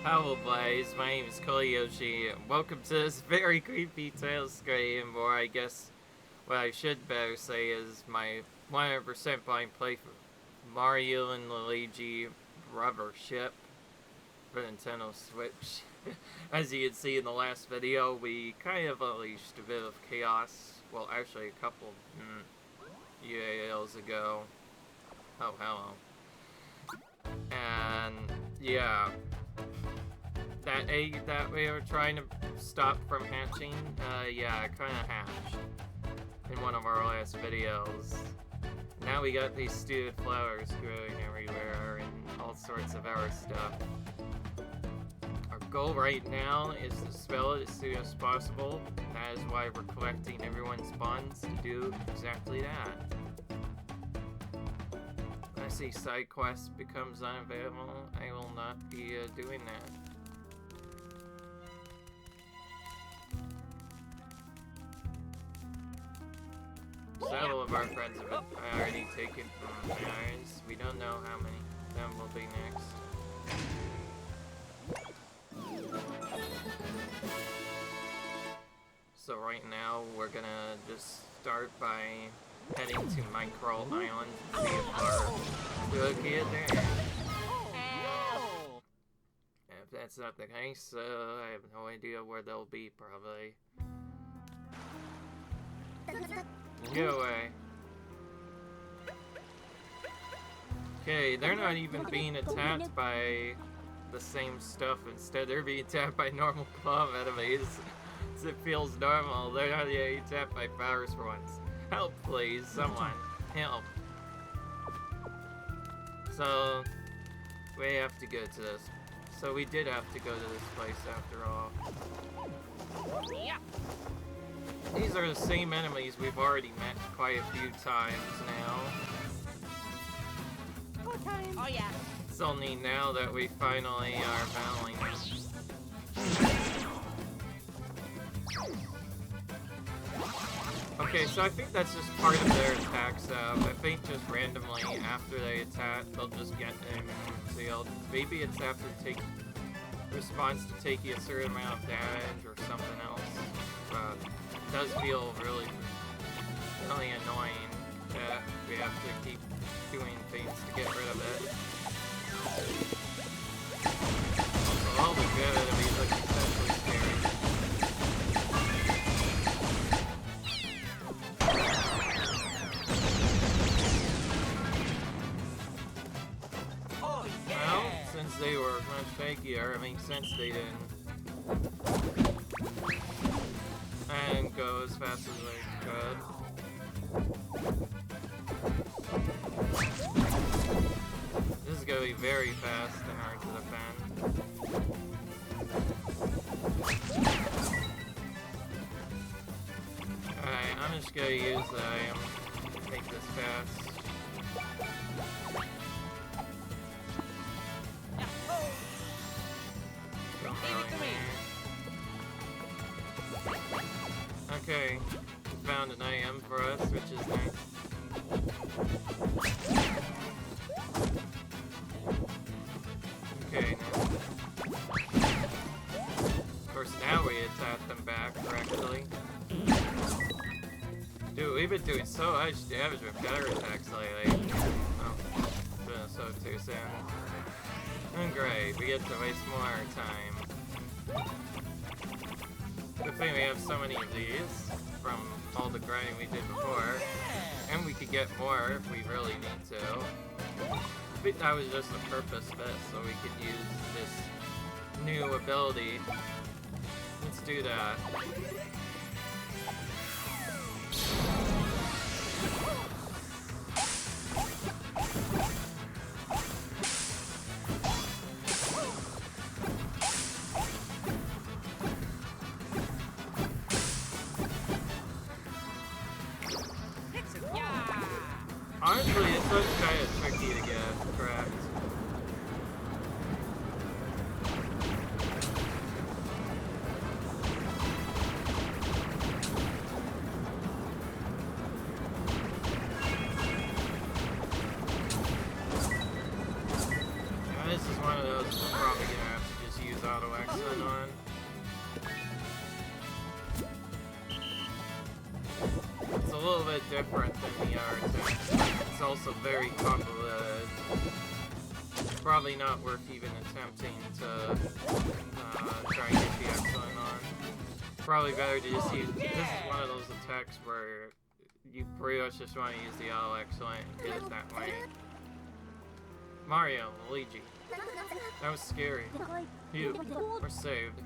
Hello Blaze, my name is Koyoshi, and welcome to this very creepy Tales stream, or I guess what I should better say is my 100% blind play for Mario and Luigi Brothership for Nintendo Switch. As you can see in the last video, we kind of unleashed a bit of chaos, well actually a couple years ago. Oh, hello. And yeah, that egg that we were trying to stop from hatching, yeah, it kind of hatched in one of our last videos. Now we got these stupid flowers growing everywhere and all sorts of other stuff. Our goal right now is to spell it as soon as possible. That is why we're collecting everyone's bonds to do exactly that. When I see side quests becomes unavailable, I will not be doing that. Several of our friends have been already taken from irons. We don't know how many of them will be next. So right now we're gonna just start by heading to Micro Island to see if our Luigi is there. If that's not the case, I have no idea where they'll be, probably. Get away. Okay, they're not even being attacked by the same stuff. Instead, they're being attacked by normal club enemies. So it feels normal. They're not getting attacked by virus for once. Help, please. Someone. Help. So, we have to go to this. So we did have to go to this place after all. Yeah. These are the same enemies we've already met quite a few times now. Oh yeah. It's only now that we finally are battling them. Okay, so I think that's just part of their attack setup. I think just randomly after they attack, they'll just get sealed. Maybe it's after response to taking a certain amount of damage or something else. But it does feel really annoying that we have to keep doing things to get rid of it. Also, all the good enemies look especially scary. Oh yeah. Well, since they were much fakier, I mean, since they didn't and go as fast as they could. This is gonna be very fast and hard to defend. Alright, I'm just gonna use the item to take this fast. Okay, we found an IM for us, which is nice. Okay, now. Of course, now we attack them back correctly. Dude, we've been doing so much damage with better attacks lately. Oh, so too soon. And great, we get to waste more time. Good thing we have so many of these from all the grinding we did before. And we could get more if we really need to. I think that was just the purpose of it, so we could use this new ability. Let's do that. Honestly, it's so kind of tricky to get correct. bit different than the other two. It's also very convoluted. Probably not worth even attempting to try and get the excellent on. Probably better to just use. This is one of those attacks where you pretty much just want to use the auto excellent and get it that way. Mario, Luigi. That was scary. You, we're saved.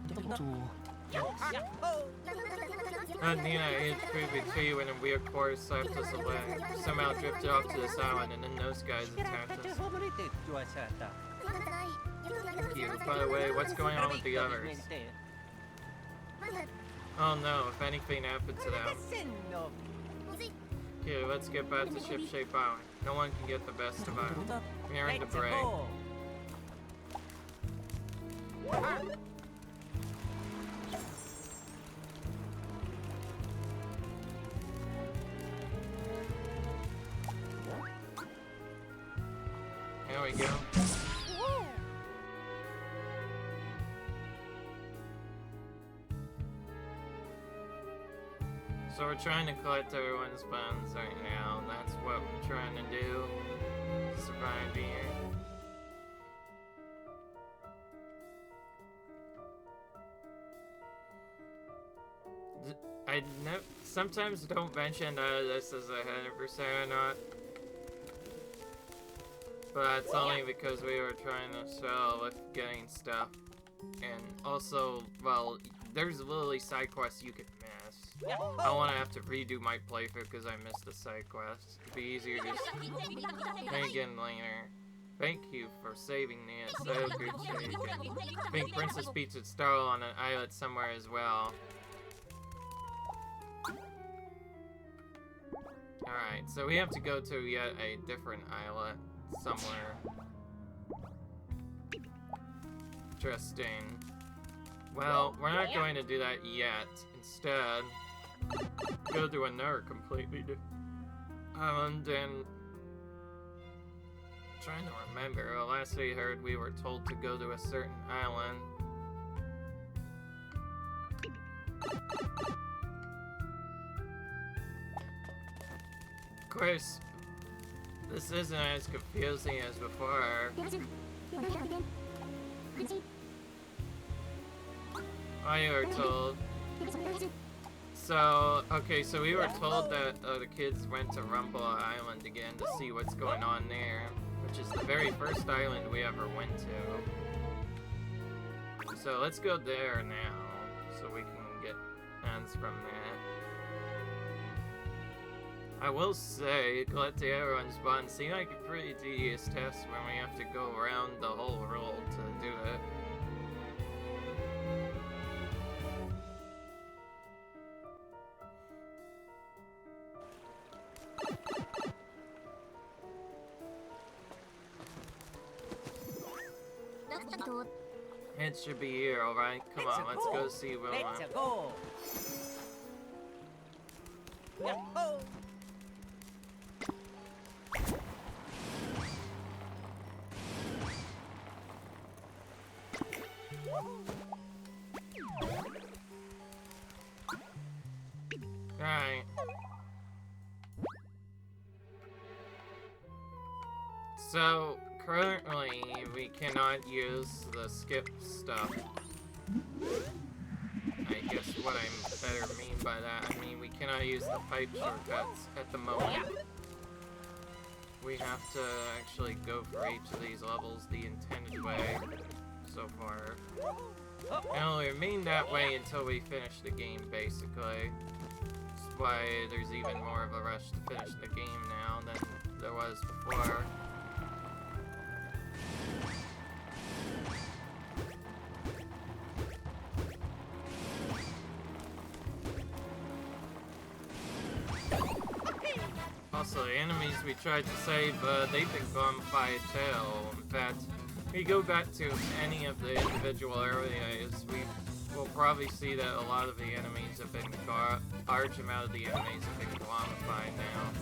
Nina is privy to you and a weird course swept us away. Somehow drifted off to this island and then those guys attacked us. Thank you. By the way, what's going on with the others? Oh no, if anything happened to them. Okay, let's get back to Shipshape Island. No one can get the best of us. We're in the break. There we go. So we're trying to collect everyone's funds right now. That's what we're trying to do. Survive here. I sometimes don't mention this is 100% or not. But that's only because we were trying to struggle with getting stuff. And also, well, there's literally side quests you can miss. I don't want to have to redo my playthrough because I missed the side quest. It'd be easier just make again later. Thank you for saving me. It's so appreciated. I think Princess Peach would startle on an islet somewhere as well. Alright, so we have to go to yet a different islet somewhere. Interesting. Well, we're not going to do that yet. Instead, go to another completely different island and trying to remember. Well, last we heard, we were told to go to a certain island. Of course, this isn't as confusing as before. You were told. So, okay, so we were told that the kids went to Rumble Island again to see what's going on there, which is the very first island we ever went to. So let's go there now, so we can get hands from that. I will say, collecting everyone's buttons seemed like a pretty tedious test when we have to go around the whole world to do it. It should be here, alright? Come on, let's go see Wilma. Let's go. Alright. So, currently, we cannot use the skip stuff. I guess what I better mean by that, I mean we cannot use the pipe shortcuts at the moment. We have to actually go for each of these levels the intended way so far. And it'll remain that way until we finish the game, basically. That's why there's even more of a rush to finish the game now than there was before. Also, the enemies we tried to save, they've been gone by a tail. In fact, if we go back to any of the individual areas, we will probably see that a lot of the enemies have been large amount of the enemies have been glamified now.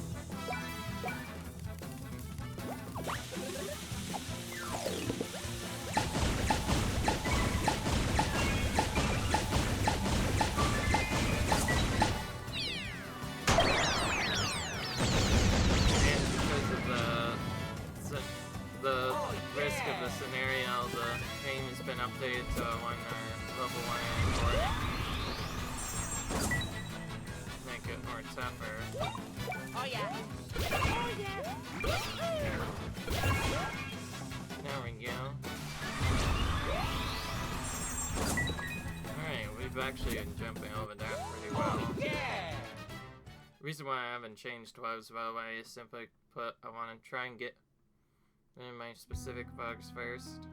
update to one or level 1 or make it more tougher. Oh yeah. Oh yeah. There we go. Alright, we've actually been jumping over that pretty well. Yeah. Reason why I haven't changed was, by the way, is simply put, I want to try and get in my specific bugs first.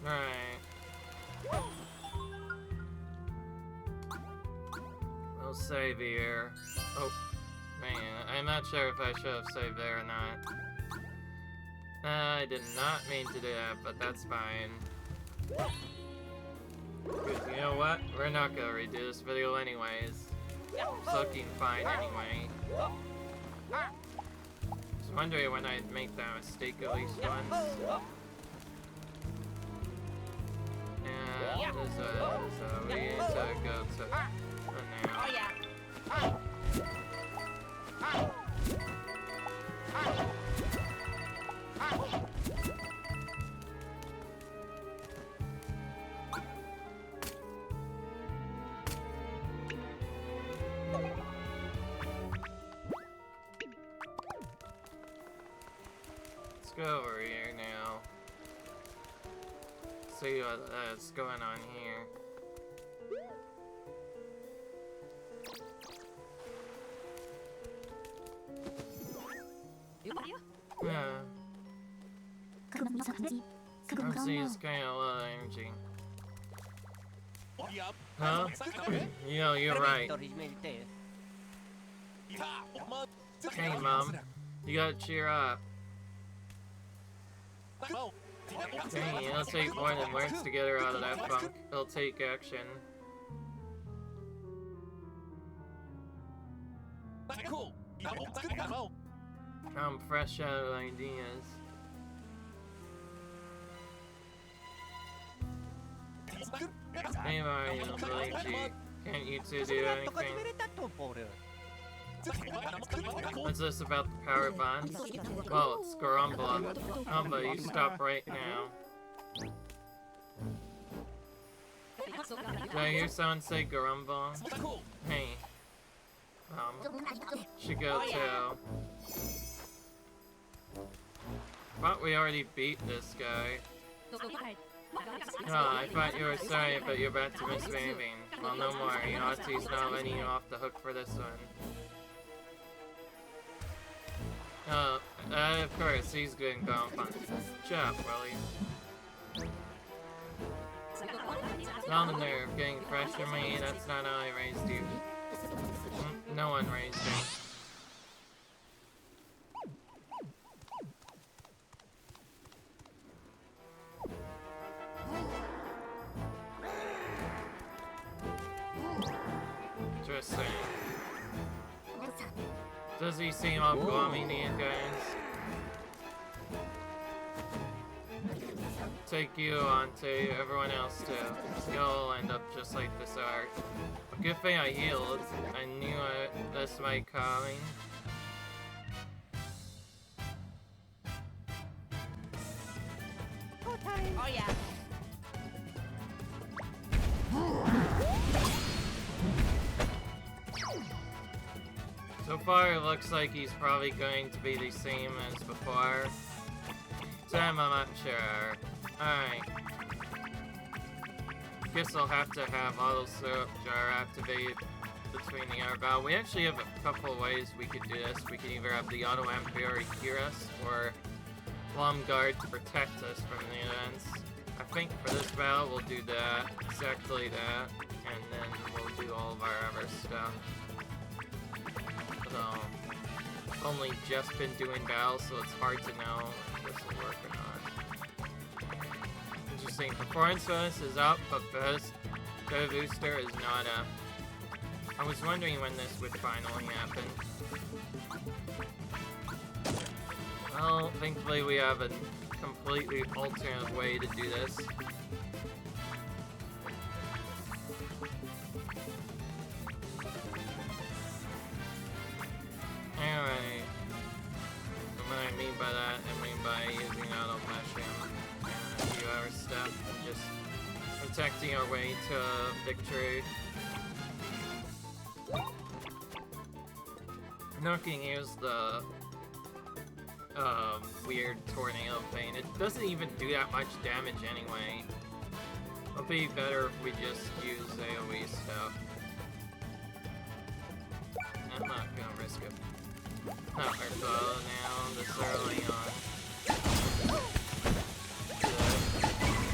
Alright. We'll save here. Oh, man, I'm not sure if I should have saved there or not. I did not mean to do that, but that's fine. Because you know what? We're not gonna redo this video anyways. It's looking fine anyway. I was wondering when I'd make that mistake at least once. And so we need to go to now. Oh yeah. Let's go over here now. See what's going on here. Yeah. Obviously, it's kind of low energy. Huh? You know, you're right. Hey, Mom. You gotta cheer up. Dang, it'll take more than words to get her out of that funk. It'll take action. I'm fresh out of ideas. Hey Mario Luigi, can't you two do anything? What's this about the power bonds? Well, it's Garumba. But you stop right now. Did I hear someone say Garumba? Hey. Should go too. Thought we already beat this guy. Oh, I thought you were sorry, but you're about to miss misbehaving. Well, no more. Yahtzee not letting you off the hook for this one. Oh, of course, he's good and gone fun. Good job, Willie. On the nerve, getting fresh from me, that's not how I raised you. No one raised me. Interesting. Does he seem all gloomy, these guys? Take you on to everyone else too. You'll end up just like this arc. A good thing I healed. I knew this might coming. Oh yeah. So far, it looks like he's probably going to be the same as before. Time, I'm not sure. Alright. Guess I'll have to have auto syrup jar activated between the air battle. We actually have a couple of ways we could do this. We could either have the auto Ampere cure us, or Plum Guard to protect us from the events. I think for this battle, we'll do that. Exactly that. And then we'll do all of our other stuff. Only just been doing battles, so it's hard to know if this will work or not. Interesting. Performance bonus is up, but the booster is not up. I was wondering when this would finally happen. Well, thankfully we have a completely alternate way to do this. protecting our way to victory. I'm not gonna use the weird tornado thing. It doesn't even do that much damage anyway. It'll be better if we just use AoE stuff. I'm not gonna risk it. Not our bow now, this early on.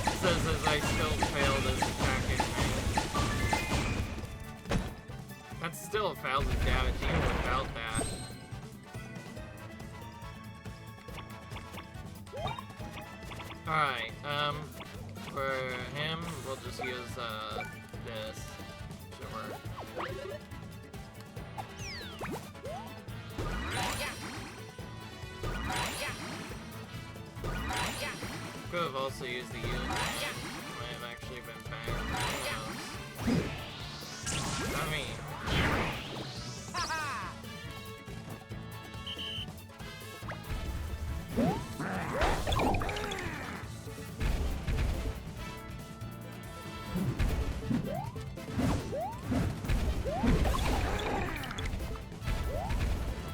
It says as I still fail this attacking thing. That's still 1,000 damage even without that. Alright, for him, we'll just use, this. Sure. Could have also used the yield. Might have actually been better. I mean...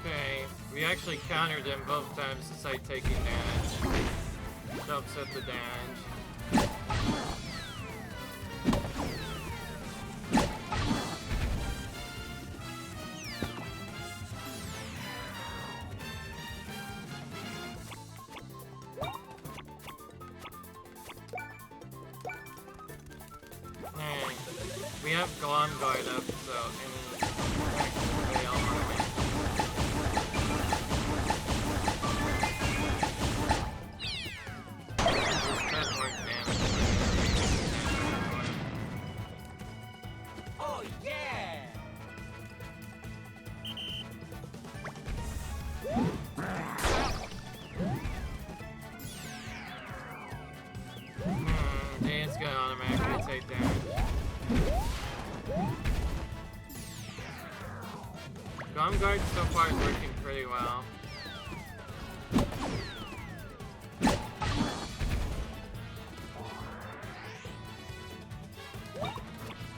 Okay, we actually countered him both times despite taking damage. To upset the damage. We have Gameboy up, so any fail on me. Oh yeah! It's gonna automatically take damage. Guard so far is working pretty well.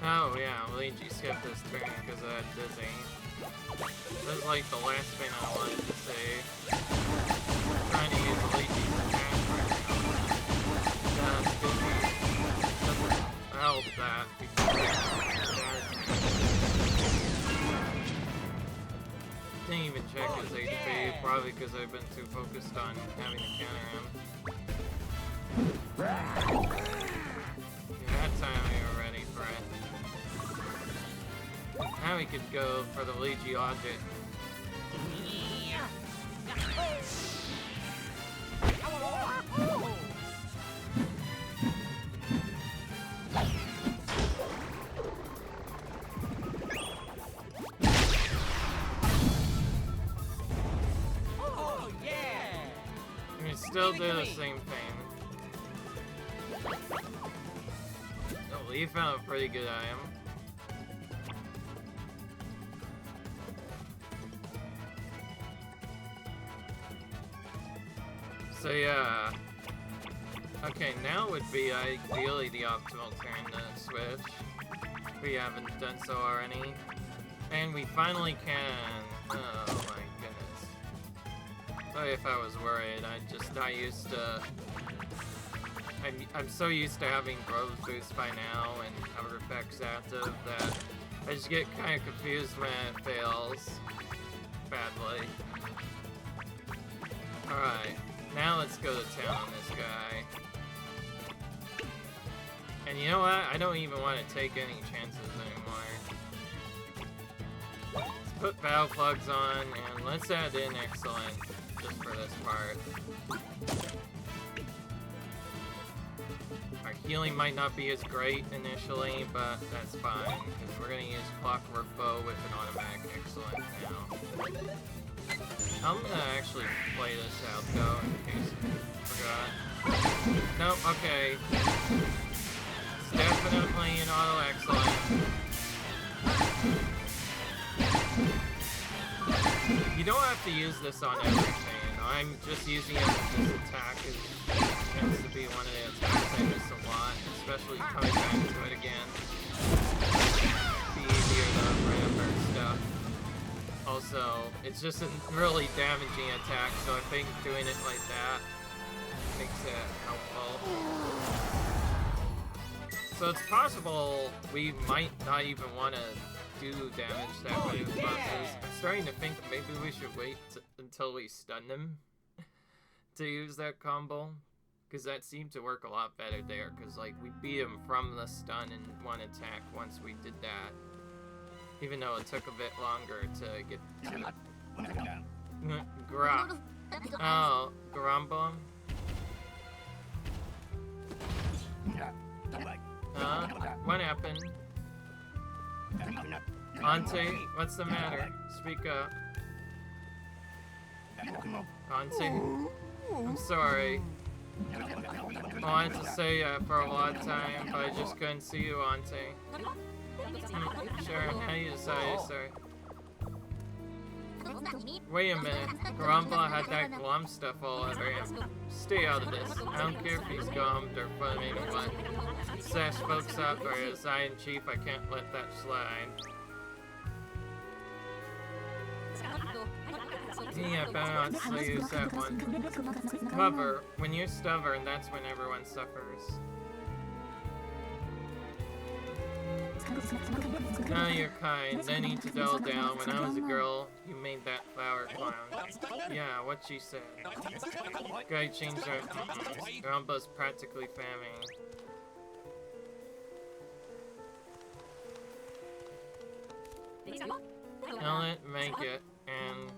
Oh yeah, Luigi skipped this turn because of that dizzy. This is like the last thing I wanted to say. I'm trying to use Luigi's attack right now. Dizzy doesn't help that because didn't even check his HP, probably because I've been too focused on having to counter him. That time we were ready for it. Now we could go for the Luigi object. Still do the same thing. Oh, Lee found a pretty good item. So yeah. Okay, now would be ideally the optimal turn to switch. We haven't done so already. And we finally can. Oh my goodness. Sorry if I was worried, I'm just not used to... I'm so used to having growth boost by now and other effects active that I just get kind of confused when it fails badly. Alright, now let's go to town on this guy. And you know what? I don't even want to take any chances anymore. Let's put battle plugs on and let's add in excellent just for this part. Our healing might not be as great initially, but that's fine, because we're going to use Clockwork Bow with an automatic excellent now. I'm going to actually play this out, though, in case I forgot. Nope, okay. It's definitely an auto excellent. You don't have to use this on everything. I'm just using it as this attack. It tends to be one of the attacks I miss a lot, especially coming back to it again. Be easier to remember stuff. Also, it's just a really damaging attack, so I think doing it like that makes it helpful. So it's possible we might not even want to do damage that way with bosses. I'm starting to think maybe we should wait until we stun them to use that combo. Because that seemed to work a lot better there, because like we beat him from the stun in one attack once we did that. Even though it took a bit longer to get to Oh, Grumble. What happened? Auntie, what's the matter? Speak up. Auntie? I'm sorry. I wanted to say for a long time, but I just couldn't see you, Auntie. Sure, how you decided, sorry. Wait a minute. Grumble had that glum stuff all over him. Stay out of this. I don't care if he's gummed or funny or what. Sash folks up or as Iron-Chief, I can't let that slide. Yeah, better not to use that one. However, when you're stubborn, that's when everyone suffers. Now you're kind. No need to dull down. When I was a girl, you made that flower clown. Yeah, what she said. Guy changed her. Grumba's practically famine. Tell it, make it, and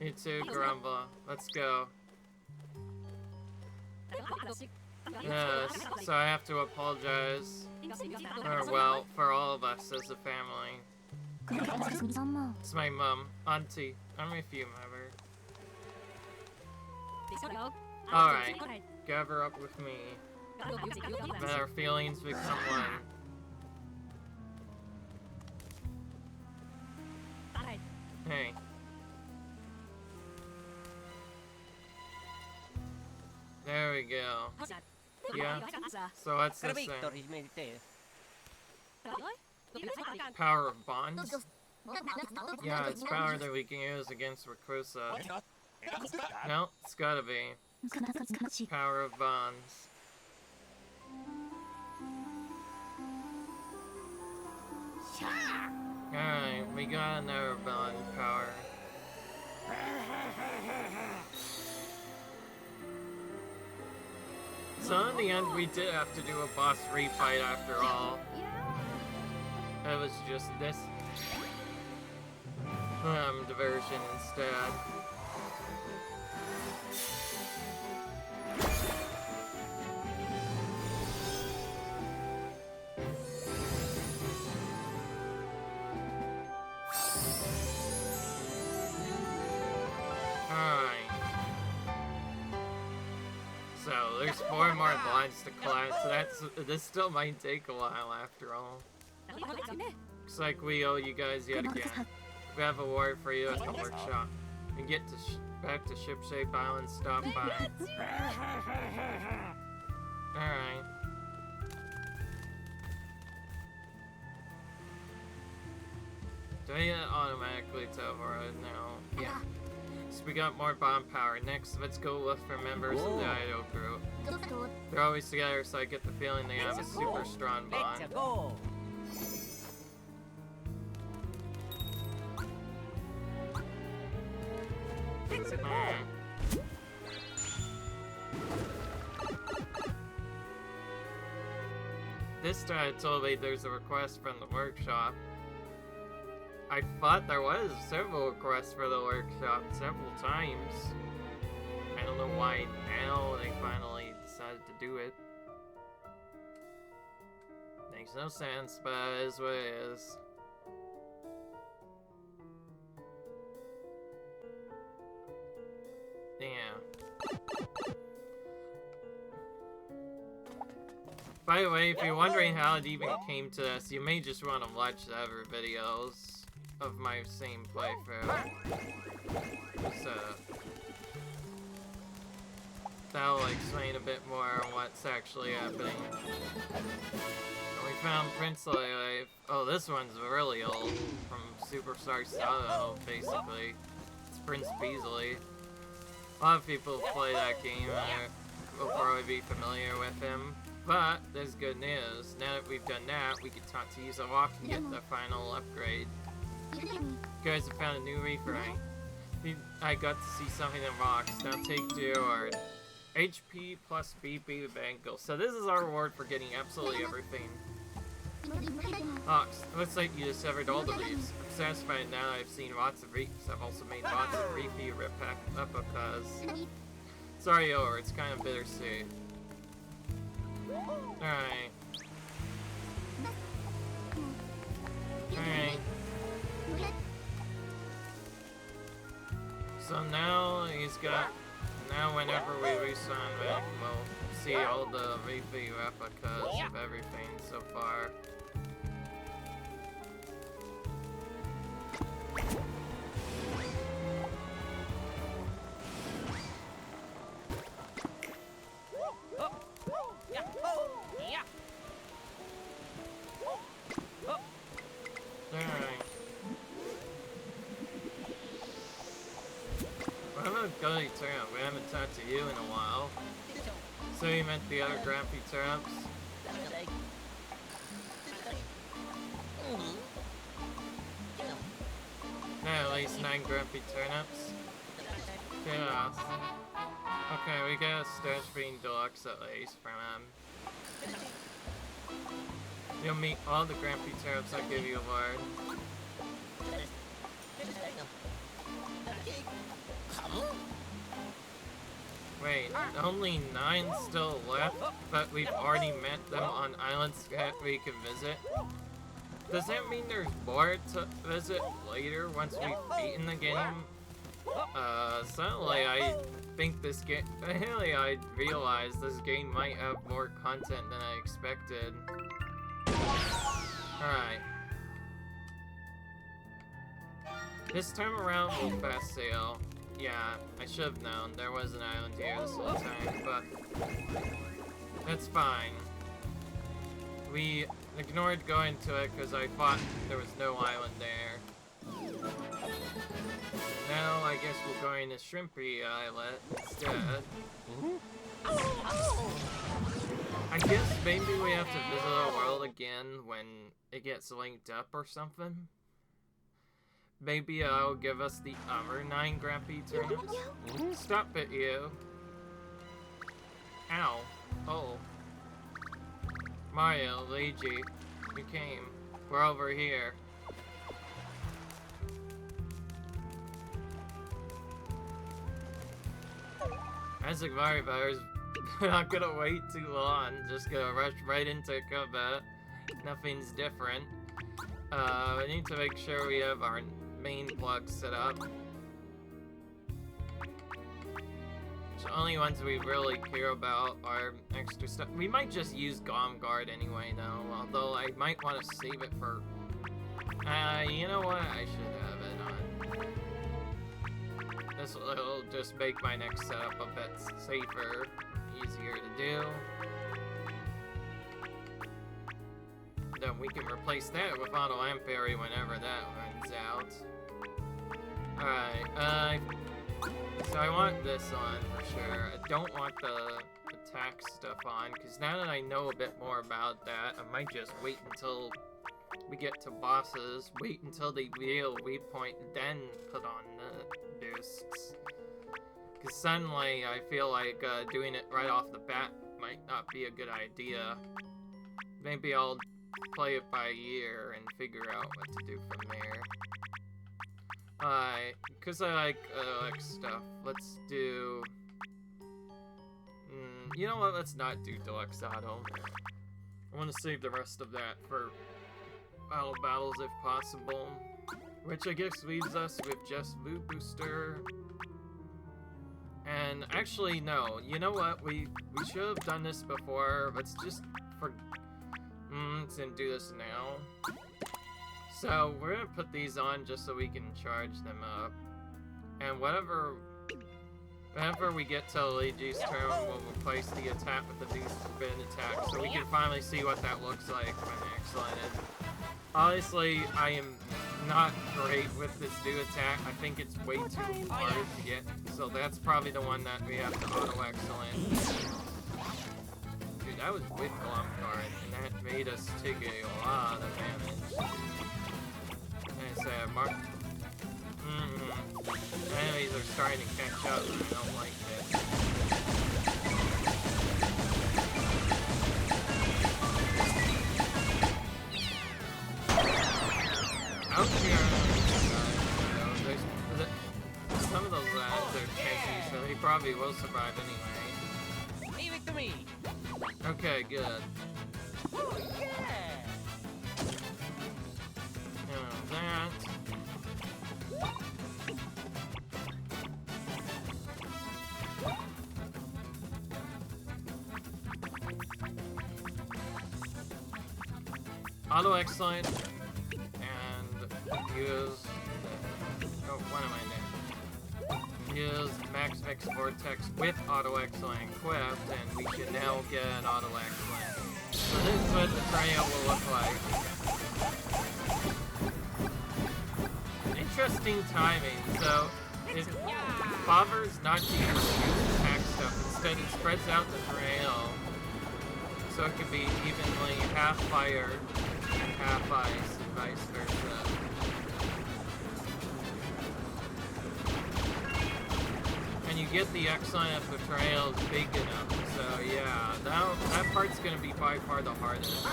you too, Grumba. Let's go. Yes, so I have to apologize. Or, well, for all of us as a family. It's my mom, Auntie. I'm with you, mother. Alright, gather up with me. Let our feelings become one. Hey. There we go. Yeah. So what's this thing? Power of bonds? Yeah, it's power that we can use against Rikusa. No, it's gotta be. Power of bonds. Alright, we got another bond power. So in the end, we did have to do a boss refight after all. It was just this diversion instead. So there's 4 more lines to climb, so this still might take a while after all. Looks like we owe you guys yet again. We have a ward for you at the workshop. You can get back to Shipshape Island, stop by. Alright. Do I get it automatically to override now? Yeah. So we got more bomb power. Next, let's go look for members of the idol group. They're always together, so I get the feeling they have a super strong bond. This time it told me there's a request from the workshop. I thought there was several requests for the workshop several times. I don't know why now they finally decided to do it. Makes no sense, but it is what it is. Yeah. By the way, if you're wondering how it even came to this, you may just want to watch the other videos. of my same playthrough. So that'll explain a bit more on what's actually happening. And we found Prince Lele. Oh, this one's really old, from Superstar Saga, basically. It's Prince Beasley. A lot of people who play that game will probably be familiar with him. But there's good news. Now that we've done that, we can talk to use a walk and get the final upgrade. You guys have found a new reef ring. I got to see something that rocks. Now take 2 or HP plus BP Bangle. So this is our reward for getting absolutely everything. Ox, looks like you discovered all the reefs. I'm satisfied now that I've seen lots of reefs. I've also made lots of reefy replicas. Sorry, over. It's kind of bittersweet. Alright. Alright. So now he's got... Now whenever we respawn back, we'll see all the reefy replicas of everything so far. Alright. What about Gully Turnip? We haven't talked to you in a while. So you meant the other Grumpy Turnips? Yeah, at least 9 Grumpy Turnips. Yeah. Okay, we got a Star Screen Deluxe at least from him. You'll meet all the Grumpy Turnips I'll give you a word. Wait, only 9 still left, but we've already met them on islands that we can visit? Does that mean there's more to visit later once we've beaten the game? Suddenly I think this game... Really, I realized this game might have more content than I expected. Alright. This time around we'll fast sail. Yeah, I should have known. There was an island here this whole time, but... That's fine. We ignored going to it because I thought there was no island there. Now I guess we're going to Shrimpy Islet instead. I guess maybe we have to visit our world again when it gets linked up or something. Maybe it'll give us the other 9 Grumpy Turnips. Stop it, you. Ow. Oh. Mario, Luigi, you came. We're over here. Isaac Mario Brothers, we're not gonna wait too long. Just gonna rush right into combat. Nothing's different. We need to make sure we have our main plug set up. The only ones we really care about are extra stuff. We might just use Gom Guard anyway, though. Although I might want to save it for... you know what? I should have it on. This will just make my next setup a bit safer, easier to do. Then we can replace that with Auto Lampery whenever that runs out. Alright, so I want this on for sure. I don't want the attack stuff on, because now that I know a bit more about that, I might just wait until we get to bosses, wait until they reveal weak point, then put on the boosts. Because suddenly I feel like doing it right off the bat might not be a good idea. Maybe I'll play it by ear and figure out what to do from there. Because I like stuff, let's do... you know what, let's not do Deluxe Auto. I want to save the rest of that for battle battles if possible. Which I guess leaves us with just Blue Booster. And actually, no, you know what, we should have done this before. Let's just let's do this now. So we're gonna put these on just so we can charge them up. And whenever we get to Luigi's turn, we'll replace the attack with the new spin attack so we can finally see what that looks like when excellent. Honestly, I am not great with this new attack. I think it's way too hard to get, so that's probably the one that we have to auto excellent. Dude, that was with Glump Guard, and that made us take a lot of damage. And I said, enemies are starting to catch up, and I don't like it. Out here, some of those lads are tanky, so they probably will survive anyway. Leave it to me. Okay, good. Oh, yeah. That. Auto excellent and use. Oh, what am I doing? Use Max Mix Vortex with auto excellent equipped, and we can now get an auto excellent. So this is what the trail will look like. Interesting timing. So it bothers not to use attack stuff. Instead, it spreads out the trail. So it can be evenly half fire and half ice, and vice versa. And you get the excellent if the trail is big enough. So yeah, that part's gonna be by far the hardest.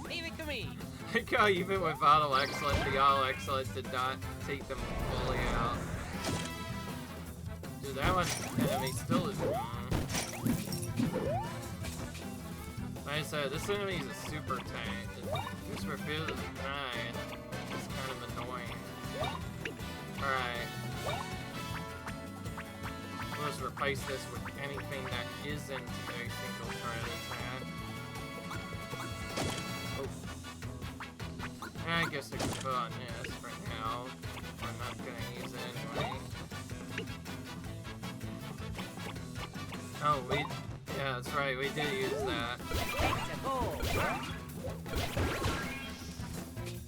Leave it to me. Like how even with auto excellent, the auto excellent did not take them fully out. Dude, that one enemy still is wrong. Like I said, this enemy is a super tank. It just refuses to die. It's kind of annoying. Alright. We'll just replace this with anything that isn't a single turret attack. Oh. I guess I can put on this for now. I'm not gonna use it anyway. Oh, yeah, that's right, we did use that.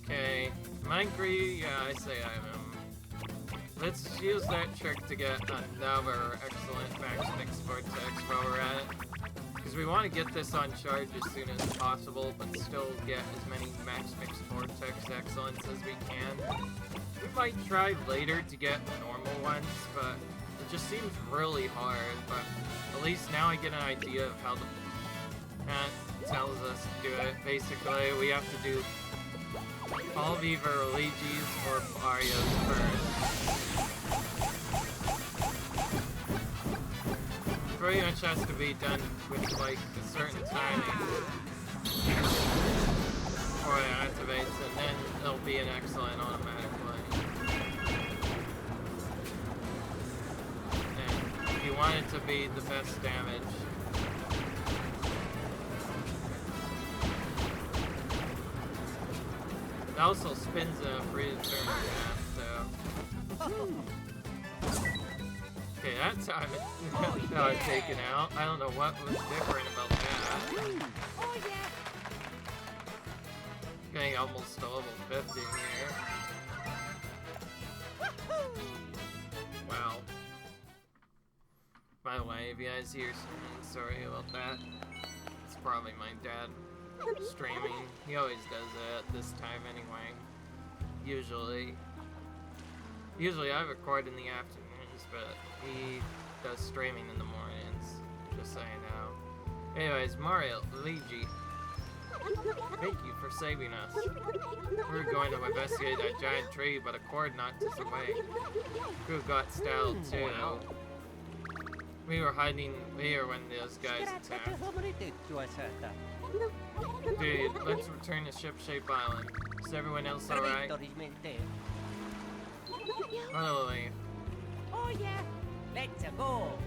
Okay, am I greedy? Yeah, I say I am. Let's use that trick to get another excellent Max Mix Vortex while we're at it. Because we want to get this on charge as soon as possible, but still get as many Max Mix Vortex excellence as we can. We might try later to get normal ones, but it just seems really hard. But at least now I get an idea of how the cat tells us to do it. Basically, we have to do all of either Luigi's or Mario's first. Pretty much has to be done with like a certain timing before it activates, and then it'll be an excellent automatically. And if you want it to be the best damage, it also spins a free turn path, so. Okay, that time it got taken out. I don't know what was different about that. Oh, yeah. Getting almost to level 50 here. Wow. By the way, if you guys hear something, sorry about that. It's probably my dad streaming. He always does it at this time anyway. Usually I record in the afternoons, but he does streaming in the mornings, just so you know. Anyways, Mario Luigi, thank you for saving us. We were going to investigate that giant tree, but a cord knocked us away. Crew got stalled too. We were hiding here when those guys attacked. Dude, let's return to Ship-Shape Island. Is everyone else alright? Finally. Oh yeah, let's go.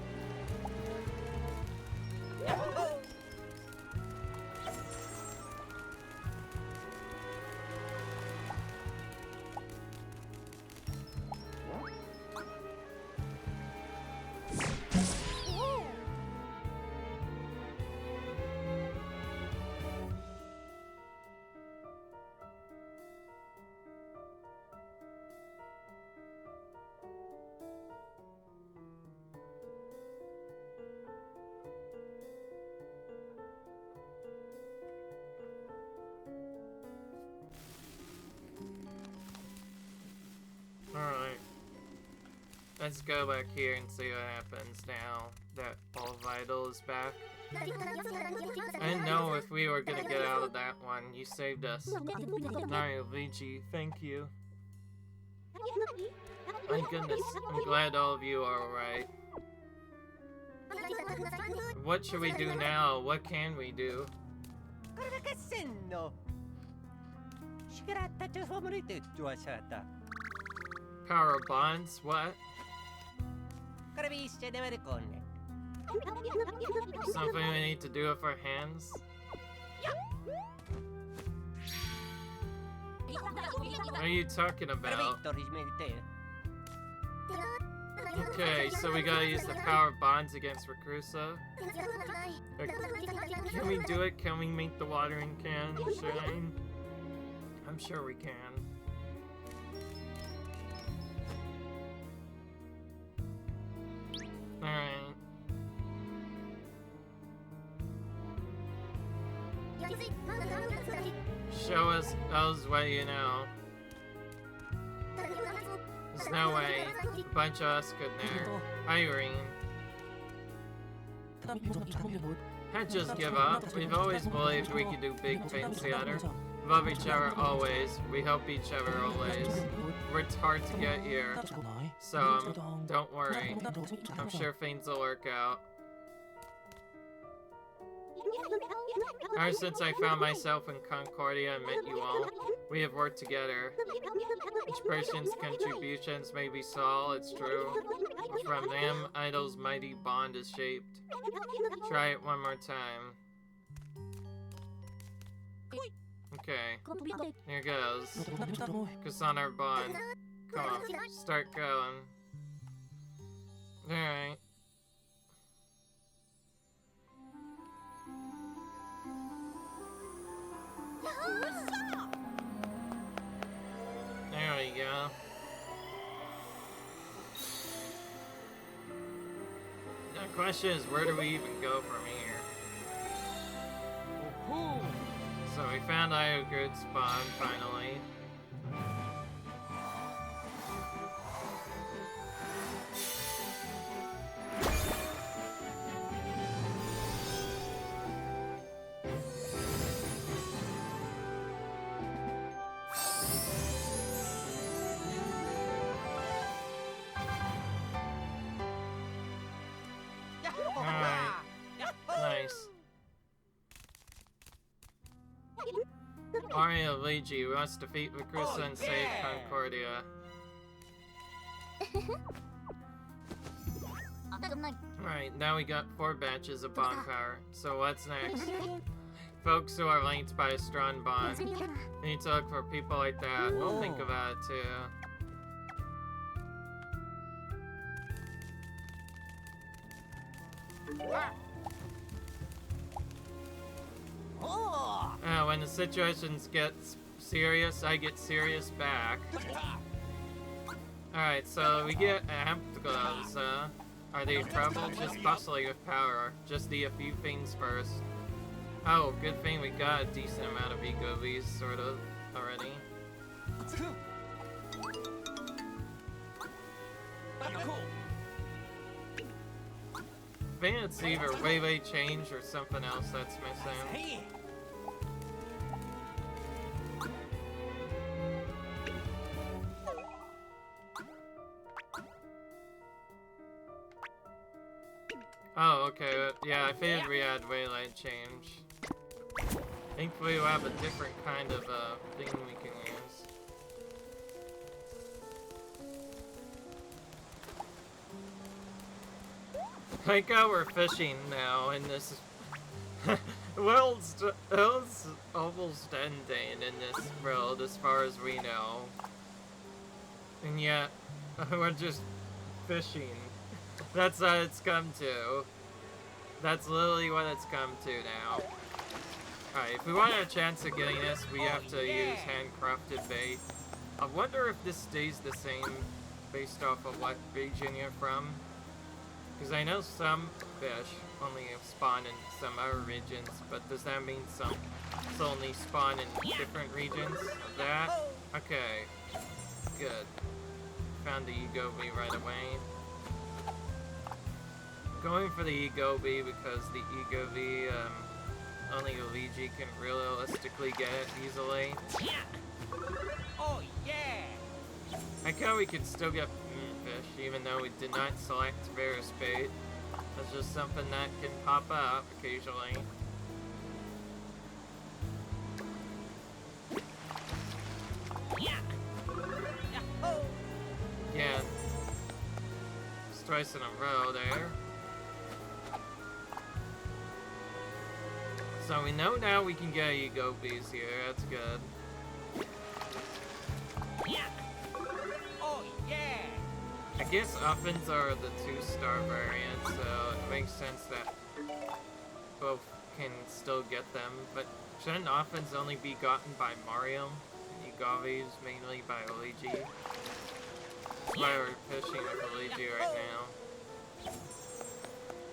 Let's go back here and see what happens now that all vital is back. I didn't know if we were gonna get out of that one. You saved us. Mario Luigi, thank you. My goodness, I'm glad all of you are alright. What should we do now? What can we do? Power bonds? What? Something we need to do with our hands? What are you talking about? Okay, so we gotta use the power bonds against Recrusa. Can we do it? Can we make the watering can shine? I'm sure we can. Alright. Show us what you know. There's no way a bunch of us could know. Irene. Can't just give up. We've always believed we could do big things together. Love each other always. We help each other always. Worked hard to get here. So, don't worry. I'm sure things will work out. Ever since I found myself in Concordia and met you all, we have worked together. Each person's contributions may be small, it's true. From them, Idol's mighty bond is shaped. Try it one more time. Okay, here goes. Focus on our bond. Come on, start going. Alright. There we go. The question is, where do we even go from here? So we found Iogroot's spawn, finally. Nice. Mario Luigi, we must defeat Recrusa and save Concordia. Alright, now we got 4 batches of bond power. So what's next? Folks who are linked by a strong bond. We need to look for people like that. We'll think about it too. When the situations get serious, I get serious back. Alright, so we get amped gloves. Are they trouble? Just bustling with power. Just need a few things first. Oh, good thing we got a decent amount of egovies, sort of, already. I think it's either way change or something else that's missing. Oh, okay, yeah, I figured we had Waylight change. Thankfully we'll have a different kind of thing we can use. Like how we're fishing now in this... world's almost ending in this world as far as we know. And yet, we're just fishing. That's what it's come to. That's literally what it's come to now. Alright, if we want a chance of getting this, we have to use handcrafted bait. I wonder if this stays the same based off of what region you're from. Because I know some fish only spawn in some other regions, but does that mean some only spawn in different regions of that? Okay, good. Found the Egovi right away. going for the Ego V because the Ego V, only Luigi can realistically get it easily. Oh yeah! I like how we could still get fish even though we did not select Varus bait. That's just something that can pop up occasionally. Yeah. Just twice in a row there. So we know now we can get Ego Bees here, that's good. Oh yeah! I guess Offens are the 2-star variants, so it makes sense that both can still get them, but shouldn't Offens only be gotten by Mario? And Egovies mainly by Luigi? That's why we're fishing with Luigi right now.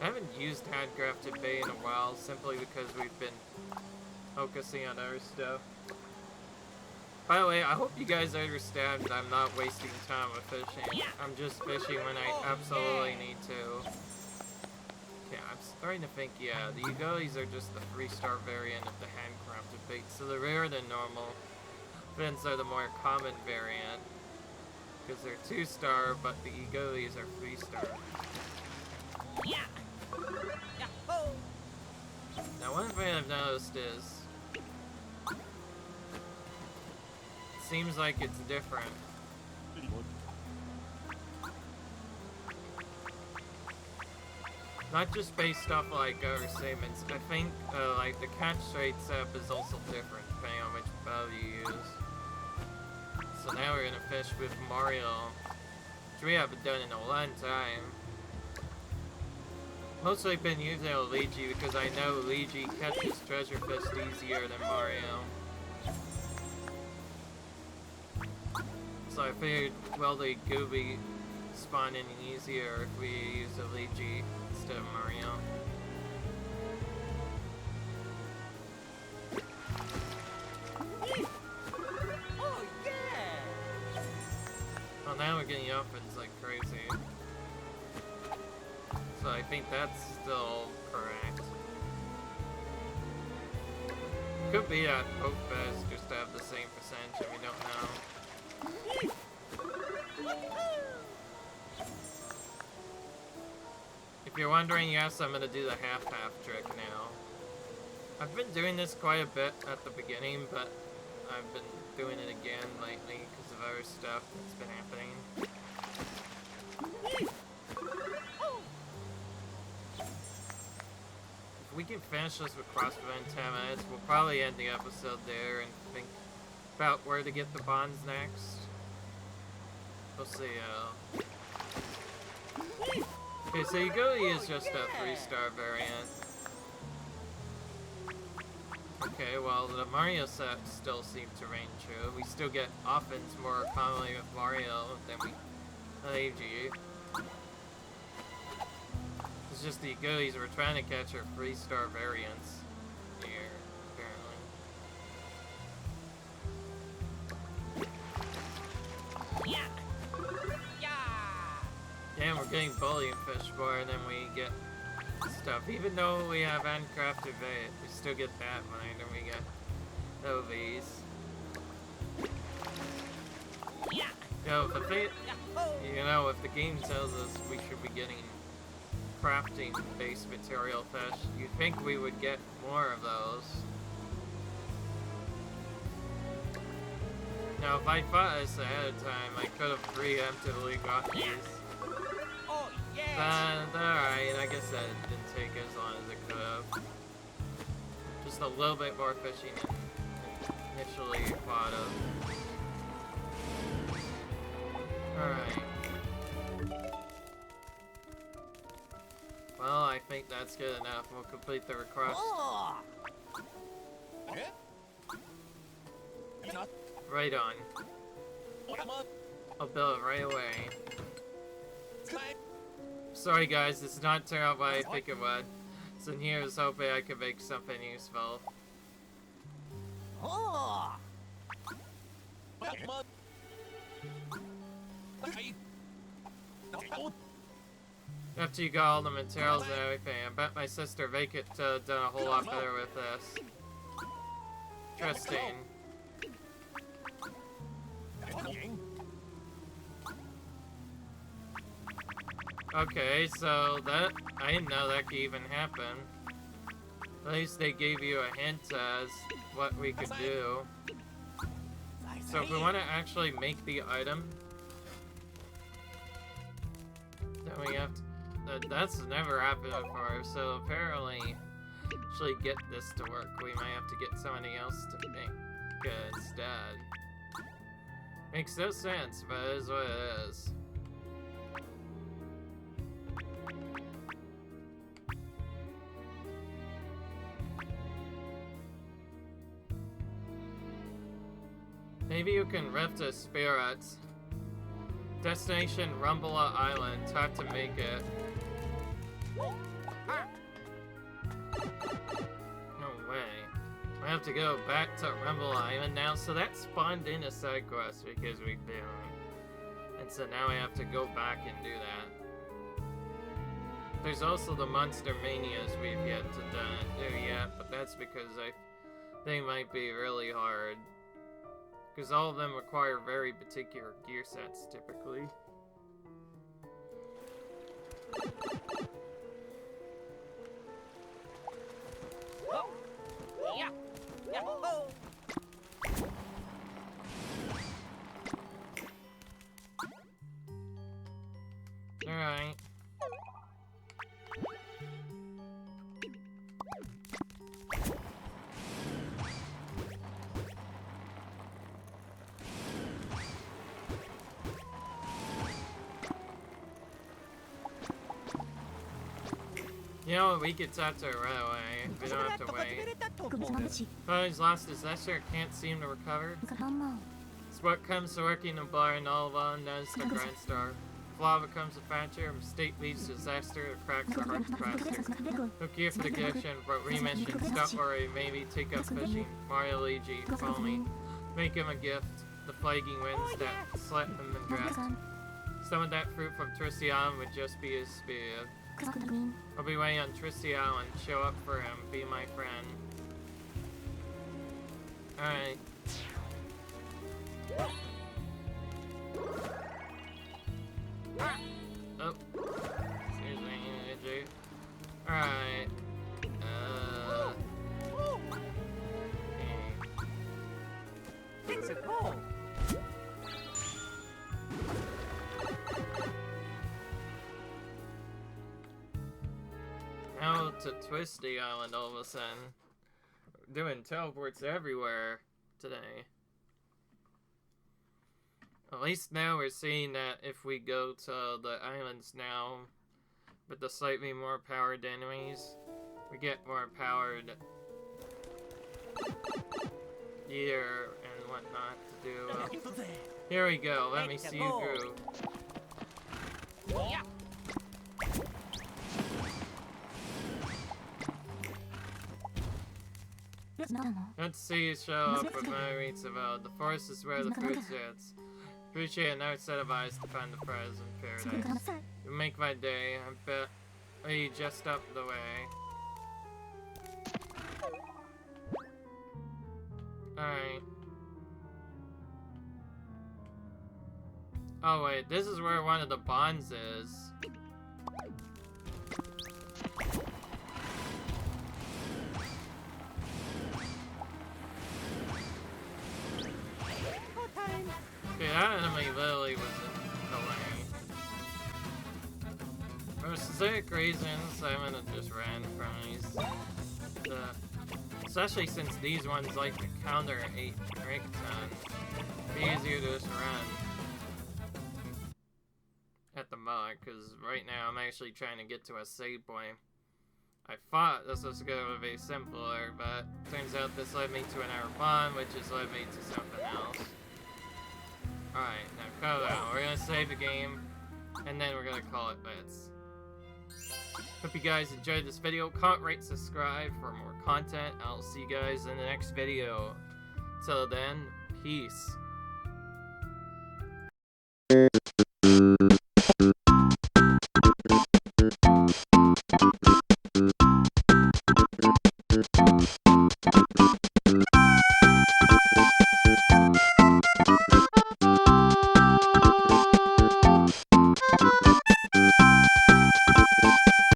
I haven't used handcrafted bait in a while, simply because we've been focusing on other stuff. By the way, I hope you guys understand that I'm not wasting time with fishing. I'm just fishing when I absolutely need to. Okay, I'm starting to think, yeah, the Ugolis are just the 3-star variant of the handcrafted bait, so they're rarer than normal. Fins are the more common variant, because they're 2-star, but the Ugolis are 3-star. Now, one thing I've noticed is, it seems like it's different. Not just based off like other segments. I think like the catch rate setup is also different depending on which bow you use. So now we're gonna fish with Mario, which we haven't done in a long time. Mostly been using Luigi because I know Luigi catches treasure fish easier than Mario. So I figured, well, the Gooby spawn in easier if we use a Luigi instead of Mario. Oh yeah! Well, now we're getting Offens like crazy. So I think that's still correct. Could be that both beds just have the same percentage and we don't know. If you're wondering, yes, I'm gonna do the half-half trick now. I've been doing this quite a bit at the beginning, but I've been doing it again lately because of other stuff that's been happening. If we can finish this with CrossFit in 10 minutes, we'll probably end the episode there and think about where to get the bonds next. We'll see, Okay, so Ugoli is just a 3-star variant. Okay, well, the Mario set still seems to reign true. We still get Offens more commonly with Mario than we Luigi. It's just the Ugolis we're trying to catch are 3-star variants here, apparently. Yeah, we're getting bully fish more than we get stuff. Even though we have handcrafted bait, we still get that mine and we get OVs. If the game tells us we should be getting crafting-based material fish, you'd think we would get more of those. Now, if I thought this ahead of time, I could have preemptively got these. Oh yeah! But, alright, I guess that didn't take as long as it could have. Just a little bit more fishing than initially thought of. Alright. Well, I think that's good enough. We'll complete the request. Oh! Right on. I'll build it right away. Sorry guys, this did not turn out what I think it would. So here I was hoping I could make something useful. Oh! After you got all the materials and everything, I bet my sister Vic could done a whole lot better with this. Interesting. Okay, so that I didn't know that could even happen. At least they gave you a hint as what we could do. So if we want to actually make the item, then we have to. That's never happened before. So apparently, actually get this to work, we might have to get somebody else to make it instead. Makes no sense, but it is what it is. Maybe you can rift the spirits. Destination Rumbla Island. Time to make it. No way. I have to go back to Rumbla Island now. So that spawned in a side quest because we failed. And so now I have to go back and do that. There's also the Monster Manias we've yet to do yet, but that's because they might be really hard. Because all of them require very particular gear sets, typically. Oh. Yeah. Yahoo! Alright. You know what, we could talk to her right away. We don't have to wait. Oh, he's lost his Escher, can't seem to recover. It's what comes to working in bar and all alone knows the Grand Star. Flaw becomes a factor, a mistake leads to disaster, the cracks are hard to plaster. Look here for the connection, but remissions, don't worry, maybe take up fishing. Mario Luigi, follow me. Make him a gift, the flagging winds that slit him and draft. Some of that fruit from Twisty Island would just be his spear. I'll be waiting on Twisty Island. Show up for him. Be my friend. Alright. Oh. Seriously, did you? Alright. Okay. Fix it all. Now to Twisty Island all of a sudden. We're doing teleports everywhere today. At least now we're seeing that if we go to the islands now with the slightly more powered enemies, we get more powered gear and whatnot to do. Here we go, let me see you through. Yeah. Let's see you show up with my reach about. The forest is where the food sits. Appreciate another set of eyes to find the prize in paradise. You make my day, I bet. Are you just up the way? Alright. Oh wait, this is where one of the bonds is. Okay, that enemy literally was in the way. For specific reasons, I'm gonna just ran from these. Especially since these ones like to counter 8 break ton. It'd be easier to just run at the moment, because right now I'm actually trying to get to a save point. I thought this was going to be simpler, but turns out this led me to another bond, which has led me to something else. Alright, now calm down. We're gonna save the game, and then we're gonna call it quits. Hope you guys enjoyed this video. Comment, rate, subscribe for more content. I'll see you guys in the next video. Till then, peace.